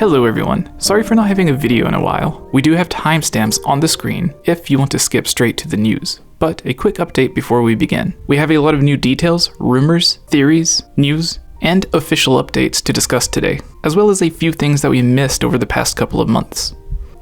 Hello everyone, sorry for not having a video in a while. We do have timestamps on the screen if you want to skip straight to the news. But a quick update before we begin. We have a lot of new details, rumors, theories, news, and official updates to discuss today, as well as a few things that we missed over the past couple of months.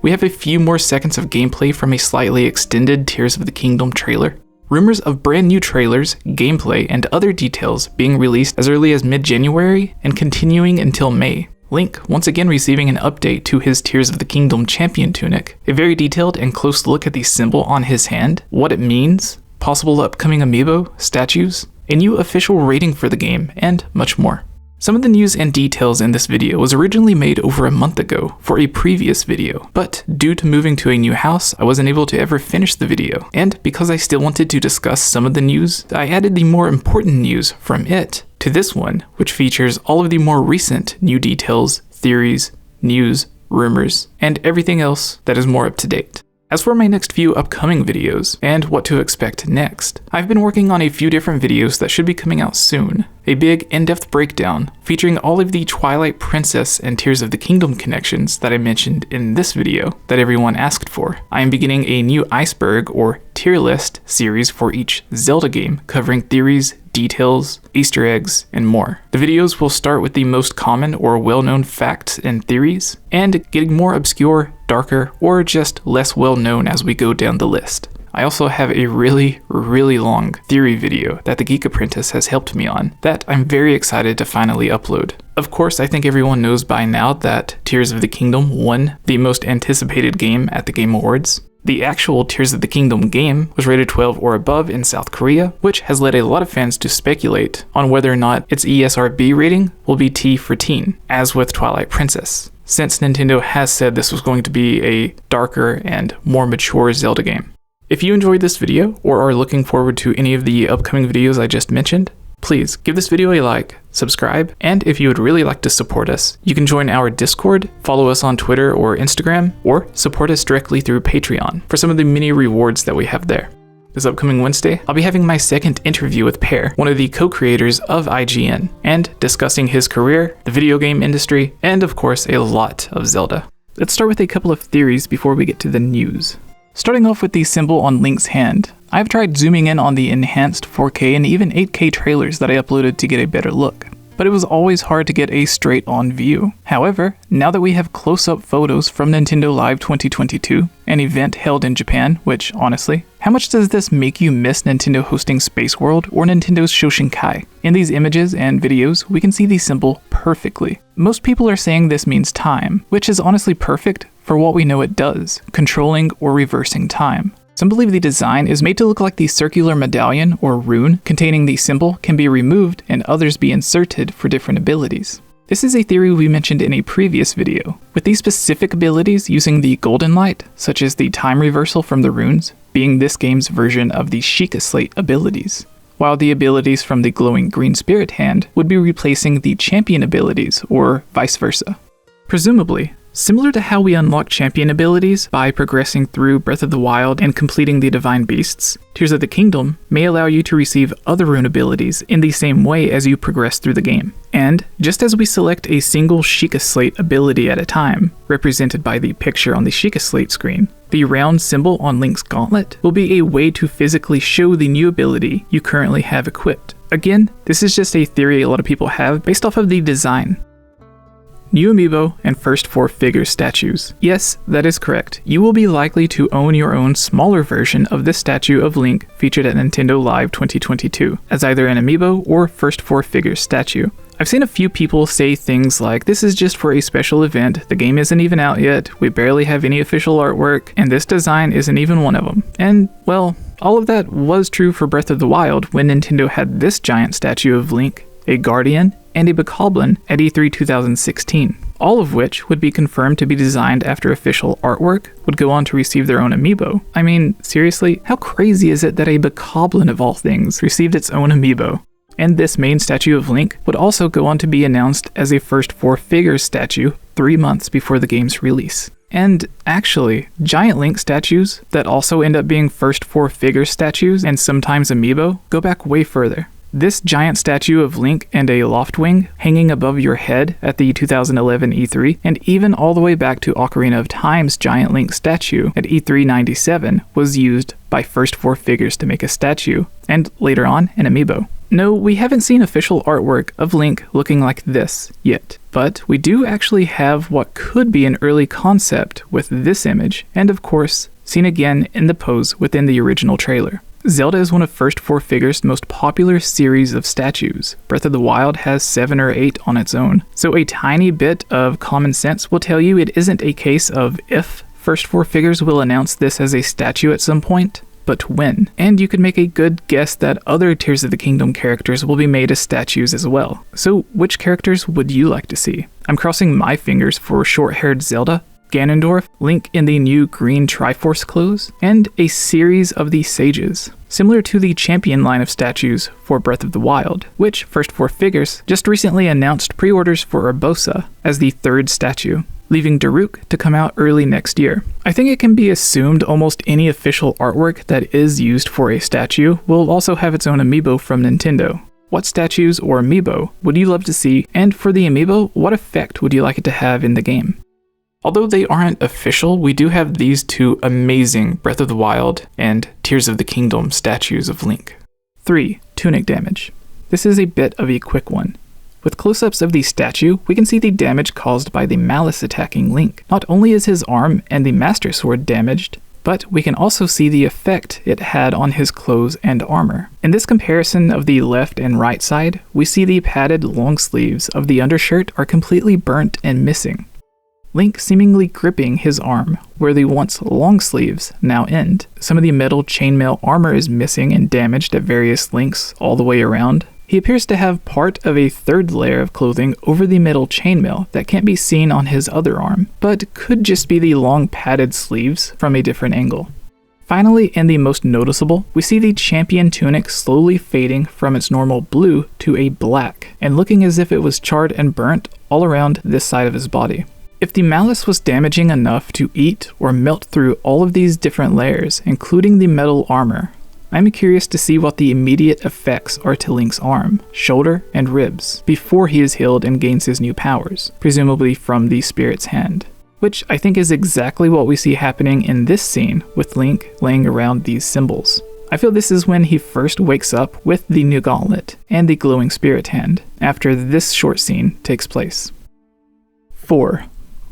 We have a few more seconds of gameplay from a slightly extended Tears of the Kingdom trailer, rumors of brand new trailers, gameplay, and other details being released as early as mid-January and continuing until May. Link once again receiving an update to his Tears of the Kingdom champion tunic, a very detailed and close look at the symbol on his hand, what it means, possible upcoming amiibo, statues, a new official rating for the game, and much more. Some of the news and details in this video was originally made over a month ago for a previous video, but due to moving to a new house, I wasn't able to ever finish the video, and because I still wanted to discuss some of the news, I added the more important news from it to this one, which features all of the more recent new details, theories, news, rumors, and everything else that is more up to date. As for my next few upcoming videos, and what to expect next, I've been working on a few different videos that should be coming out soon. A big in-depth breakdown featuring all of the Twilight Princess and Tears of the Kingdom connections that I mentioned in this video that everyone asked for. I am beginning a new iceberg or tier list series for each Zelda game covering theories, details, Easter eggs, and more. The videos will start with the most common or well-known facts and theories, and getting more obscure, darker, or just less well-known as we go down the list. I also have a really long theory video that the Geek Apprentice has helped me on that I'm very excited to finally upload. Of course, I think everyone knows by now that Tears of the Kingdom won the most anticipated game at the Game Awards. The actual Tears of the Kingdom game was rated 12 or above in South Korea, which has led a lot of fans to speculate on whether or not its ESRB rating will be T for teen, as with Twilight Princess, since Nintendo has said this was going to be a darker and more mature Zelda game. If you enjoyed this video, or are looking forward to any of the upcoming videos I just mentioned, please give this video a like, subscribe, and if you would really like to support us, you can join our Discord, follow us on Twitter or Instagram, or support us directly through Patreon for some of the many rewards that we have there. This upcoming Wednesday, I'll be having my second interview with 𝗏, one of the co-creators of IGN, and discussing his career, the video game industry, and of course a lot of Zelda. Let's start with a couple of theories before we get to the news. Starting off with the symbol on Link's hand, I've tried zooming in on the enhanced 4K and even 8K trailers that I uploaded to get a better look, but it was always hard to get a straight-on view. However, now that we have close-up photos from Nintendo Live 2022, an event held in Japan, which, honestly, how much does this make you miss Nintendo hosting Space World or Nintendo's Shoshinkai? In these images and videos, we can see the symbol perfectly. Most people are saying this means time, which is honestly perfect for what we know it does, controlling or reversing time. Some believe the design is made to look like the circular medallion or rune containing the symbol can be removed and others be inserted for different abilities. This is a theory we mentioned in a previous video, with these specific abilities using the golden light, such as the time reversal from the runes, being this game's version of the Sheikah Slate abilities, while the abilities from the glowing green spirit hand would be replacing the champion abilities, or vice versa. Presumably, similar to how we unlock champion abilities by progressing through Breath of the Wild and completing the Divine Beasts, Tears of the Kingdom may allow you to receive other rune abilities in the same way as you progress through the game. And just as we select a single Sheikah Slate ability at a time, represented by the picture on the Sheikah Slate screen, the round symbol on Link's gauntlet will be a way to physically show the new ability you currently have equipped. Again, this is just a theory a lot of people have based off of the design. New amiibo and first 4 figure statues. Yes, that is correct. You will be likely to own your own smaller version of this statue of Link featured at Nintendo Live 2022, as either an amiibo or first 4 figure statue. I've seen a few people say things like, this is just for a special event, the game isn't even out yet, we barely have any official artwork, and this design isn't even one of them. And, well, all of that was true for Breath of the Wild when Nintendo had this giant statue of Link, a Guardian, and a Bokoblin at E3 2016, all of which would be confirmed to be designed after official artwork would go on to receive their own amiibo. I mean, seriously, how crazy is it that a Bokoblin of all things received its own amiibo? And this main statue of Link would also go on to be announced as a first 4 figures statue 3 months before the game's release. And actually, giant Link statues that also end up being first 4 figure statues and sometimes amiibo go back way further. This giant statue of Link and a Loftwing hanging above your head at the 2011 E3, and even all the way back to Ocarina of Time's giant Link statue at E3 97 was used by First 4 Figures to make a statue, and later on an amiibo. No, we haven't seen official artwork of Link looking like this yet, but we do actually have what could be an early concept with this image, and of course, seen again in the pose within the original trailer. Zelda is one of First 4 Figures' most popular series of statues. Breath of the Wild has 7 or 8 on its own, so a tiny bit of common sense will tell you it isn't a case of if First 4 Figures will announce this as a statue at some point, but when. And you could make a good guess that other Tears of the Kingdom characters will be made as statues as well. So which characters would you like to see? I'm crossing my fingers for short-haired Zelda, Ganondorf, Link in the new green Triforce clothes, and a series of the sages, similar to the champion line of statues for Breath of the Wild, which First 4 Figures just recently announced pre-orders for Urbosa as the 3rd statue, leaving Daruk to come out early next year. I think it can be assumed almost any official artwork that is used for a statue will also have its own amiibo from Nintendo. What statues or amiibo would you love to see, and for the amiibo, what effect would you like it to have in the game? Although they aren't official, we do have these 2 amazing Breath of the Wild and Tears of the Kingdom statues of Link. 3. Tunic damage. This is a bit of a quick one. With close-ups of the statue, we can see the damage caused by the Malice attacking Link. Not only is his arm and the Master Sword damaged, but we can also see the effect it had on his clothes and armor. In this comparison of the left and right side, we see the padded long sleeves of the undershirt are completely burnt and missing. Link seemingly gripping his arm, where the once long sleeves now end. Some of the metal chainmail armor is missing and damaged at various lengths all the way around. He appears to have part of a 3rd layer of clothing over the metal chainmail that can't be seen on his other arm, but could just be the long padded sleeves from a different angle. Finally, and the most noticeable, we see the champion tunic slowly fading from its normal blue to a black, and looking as if it was charred and burnt all around this side of his body. If the Malice was damaging enough to eat or melt through all of these different layers, including the metal armor, I'm curious to see what the immediate effects are to Link's arm, shoulder, and ribs before he is healed and gains his new powers, presumably from the Spirit's Hand. Which I think is exactly what we see happening in this scene with Link laying around these symbols. I feel this is when he first wakes up with the new gauntlet and the glowing Spirit Hand, after this short scene takes place. 4.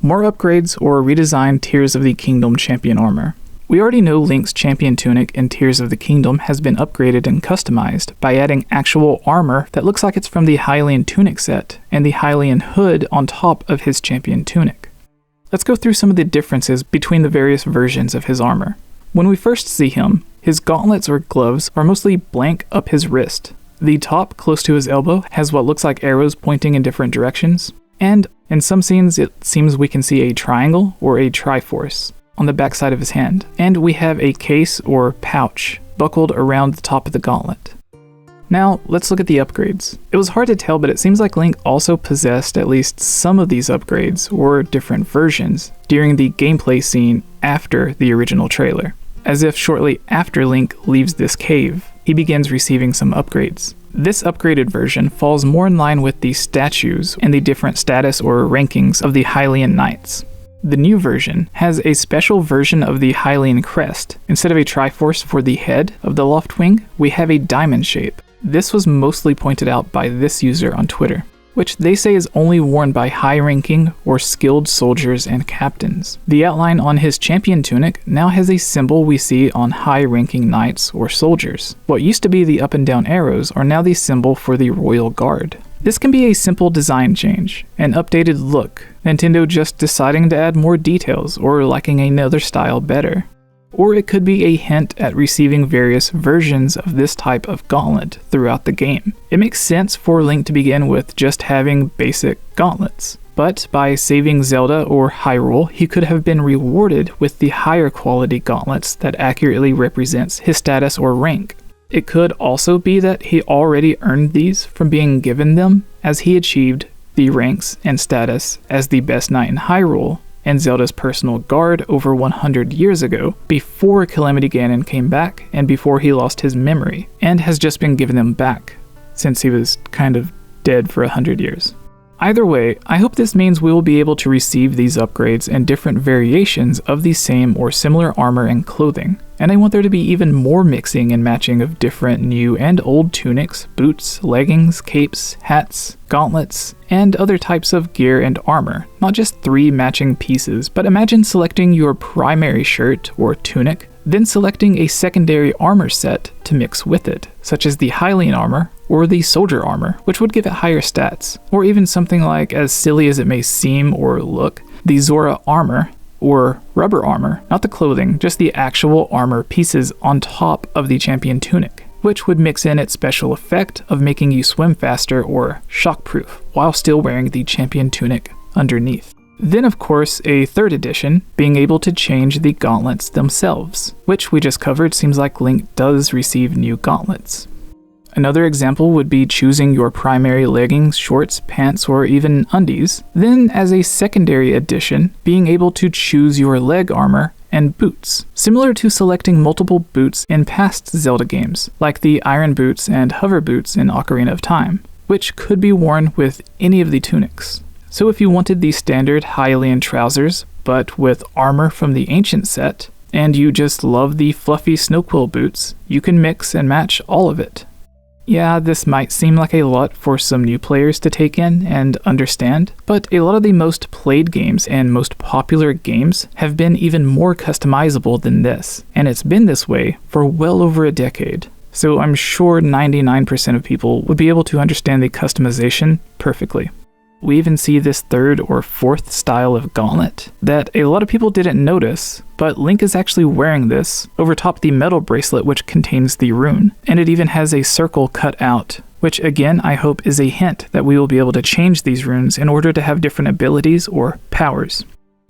More upgrades or redesigned Tears of the Kingdom champion armor. We already know Link's champion tunic in Tears of the Kingdom has been upgraded and customized by adding actual armor that looks like it's from the Hylian tunic set and the Hylian hood on top of his champion tunic. Let's go through some of the differences between the various versions of his armor. When we first see him, his gauntlets or gloves are mostly blank up his wrist. The top, close to his elbow, has what looks like arrows pointing in different directions, and in some scenes it seems we can see a triangle or a triforce on the backside of his hand, and we have a case or pouch buckled around the top of the gauntlet. Now, let's look at the upgrades. It was hard to tell, but it seems like Link also possessed at least some of these upgrades, or different versions, during the gameplay scene after the original trailer. As if shortly after Link leaves this cave, he begins receiving some upgrades. This upgraded version falls more in line with the statues and the different status or rankings of the Hylian Knights. The new version has a special version of the Hylian crest. Instead of a triforce for the head of the Loftwing, we have a diamond shape. This was mostly pointed out by this user on Twitter, which they say is only worn by high-ranking or skilled soldiers and captains. The outline on his champion tunic now has a symbol we see on high-ranking knights or soldiers. What used to be the up and down arrows are now the symbol for the Royal Guard. This can be a simple design change, an updated look, Nintendo just deciding to add more details or liking another style better. Or it could be a hint at receiving various versions of this type of gauntlet throughout the game. It makes sense for Link to begin with just having basic gauntlets, but by saving Zelda or Hyrule, he could have been rewarded with the higher quality gauntlets that accurately represents his status or rank. It could also be that he already earned these from being given them as he achieved the ranks and status as the best knight in Hyrule and Zelda's personal guard over 100 years ago, before Calamity Ganon came back and before he lost his memory, and has just been given them back. since he was kind of dead for 100 years. Either way, I hope this means we will be able to receive these upgrades and different variations of the same or similar armor and clothing, and I want there to be even more mixing and matching of different new and old tunics, boots, leggings, capes, hats, gauntlets, and other types of gear and armor, not just 3 matching pieces, but imagine selecting your primary shirt or tunic, then selecting a secondary armor set to mix with it, such as the Hylian armor or the soldier armor, which would give it higher stats, or even something like, as silly as it may seem or look, the Zora armor or rubber armor, not the clothing, just the actual armor pieces on top of the champion tunic, which would mix in its special effect of making you swim faster or shockproof while still wearing the champion tunic underneath. Then of course a 3rd edition, being able to change the gauntlets themselves, which we just covered seems like Link does receive new gauntlets. Another example would be choosing your primary leggings, shorts, pants, or even undies, then as a secondary edition, being able to choose your leg armor and boots, similar to selecting multiple boots in past Zelda games, like the iron boots and hover boots in Ocarina of Time, which could be worn with any of the tunics. So if you wanted the standard Hylian trousers, but with armor from the ancient set, and you just love the fluffy snowquill boots, you can mix and match all of it. Yeah, this might seem like a lot for some new players to take in and understand, but a lot of the most played games and most popular games have been even more customizable than this, and it's been this way for well over a decade. So I'm sure 99% of people would be able to understand the customization perfectly. We even see this 3rd or 4th style of gauntlet that a lot of people didn't notice, but Link is actually wearing this over top the metal bracelet which contains the rune, and it even has a circle cut out, which again I hope is a hint that we will be able to change these runes in order to have different abilities or powers.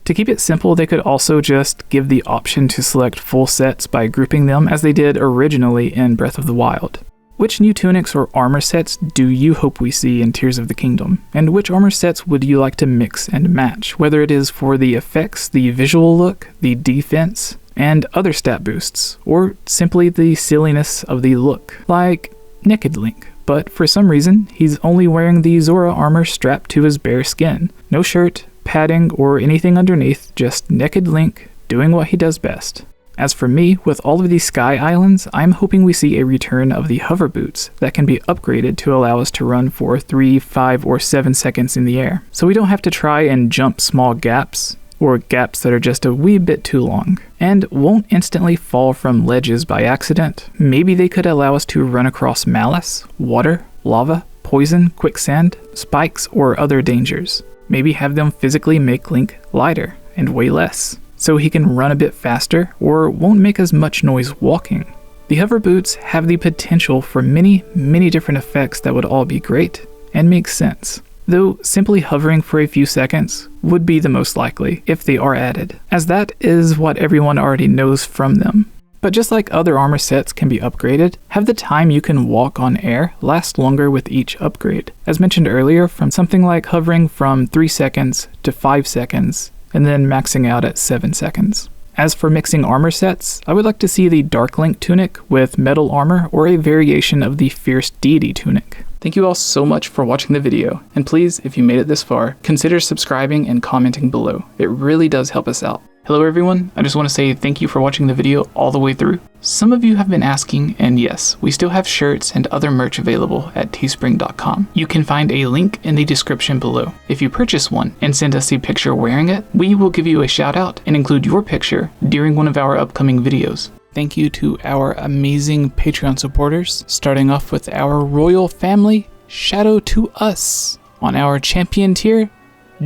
To keep it simple, they could also just give the option to select full sets by grouping them as they did originally in Breath of the Wild. Which new tunics or armor sets do you hope we see in Tears of the Kingdom? And which armor sets would you like to mix and match, whether it is for the effects, the visual look, the defense, and other stat boosts, or simply the silliness of the look, like Naked Link, but for some reason, he's only wearing the Zora armor strapped to his bare skin. No shirt, padding, or anything underneath, just Naked Link doing what he does best. As for me, with all of these Sky Islands, I'm hoping we see a return of the hover boots that can be upgraded to allow us to run for 3, 5, or 7 seconds in the air, so we don't have to try and jump small gaps, or gaps that are just a wee bit too long, and won't instantly fall from ledges by accident. Maybe they could allow us to run across malice, water, lava, poison, quicksand, spikes, or other dangers. Maybe have them physically make Link lighter and weigh less, so he can run a bit faster or won't make as much noise walking. The hover boots have the potential for many different effects that would all be great and make sense, though simply hovering for a few seconds would be the most likely if they are added, as that is what everyone already knows from them. But just like other armor sets can be upgraded, have the time you can walk on air last longer with each upgrade, as mentioned earlier, from something like hovering from 3 seconds to 5 seconds, and then maxing out at 7 seconds. As for mixing armor sets, I would like to see the Dark Link tunic with metal armor or a variation of the Fierce Deity tunic. Thank you all so much for watching the video, and please, if you made it this far, consider subscribing and commenting below. It really does help us out. Hello everyone, I just want to say thank you for watching the video all the way through. Some of you have been asking, and yes, we still have shirts and other merch available at teespring.com. You can find a link in the description below. If you purchase one and send us a picture wearing it, we will give you a shout out and include your picture during one of our upcoming videos. Thank you to our amazing Patreon supporters, starting off with our royal family, Shadow to Us. On our champion tier,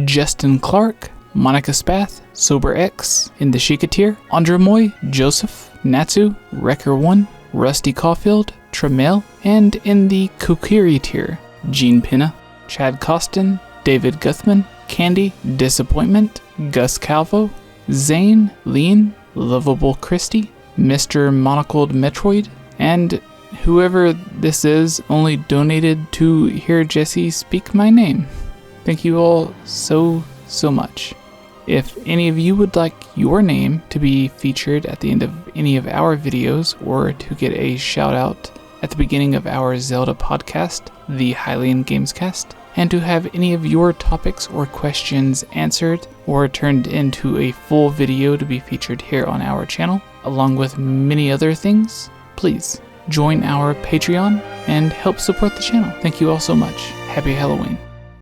Justin Clark, Monica Spath, SOBERX. In the Sheikah tier, Andramoy, Joseph, Natsu, Wrecker1, Rusty Caulfield, Tremel. And in the Kokiri tier, Gene Pinna, Chad Costin, David Guthman, Candy, Disappointment, Gus Calvo, Zane, Lean, Lovable Christie, Mr. Monocled Metroid, and whoever this is only donated to hear Jessie speak my name. Thank you all so much. If any of you would like your name to be featured at the end of any of our videos or to get a shout out at the beginning of our Zelda podcast, the Hylian Gamescast, and to have any of your topics or questions answered or turned into a full video to be featured here on our channel, along with many other things, please join our Patreon and help support the channel. Thank you all so much. Happy Halloween.